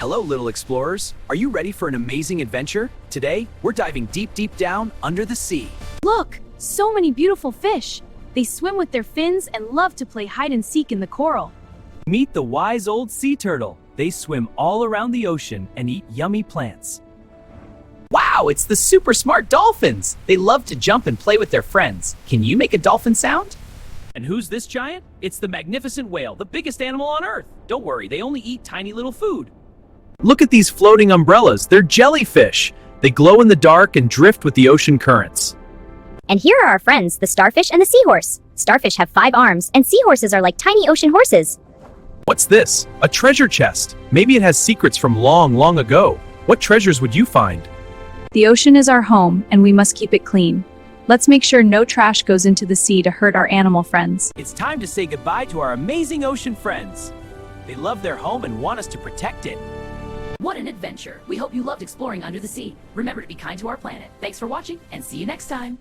Hello, little explorers. Are you ready for an amazing adventure? Today, we're diving deep, deep down under the sea. Look, so many beautiful fish. They swim with their fins and love to play hide and seek in the coral. Meet the wise old sea turtle. They swim all around the ocean and eat yummy plants. Wow, it's the super smart dolphins. They love to jump and play with their friends. Can you make a dolphin sound? And who's this giant? It's the magnificent whale, the biggest animal on Earth. Don't worry, they only eat tiny little food. Look at these floating umbrellas. They're jellyfish. They glow in the dark and drift with the ocean currents. And here are our friends, the starfish and the seahorse. Starfish have 5 arms, and seahorses are like tiny ocean horses. What's this? A treasure chest. Maybe it has secrets from long, long ago. What treasures would you find? The ocean is our home, and we must keep it clean. Let's make sure no trash goes into the sea to hurt our animal friends. It's time to say goodbye to our amazing ocean friends. They love their home and want us to protect it. What an adventure! We hope you loved exploring under the sea. Remember to be kind to our planet. Thanks for watching, and see you next time.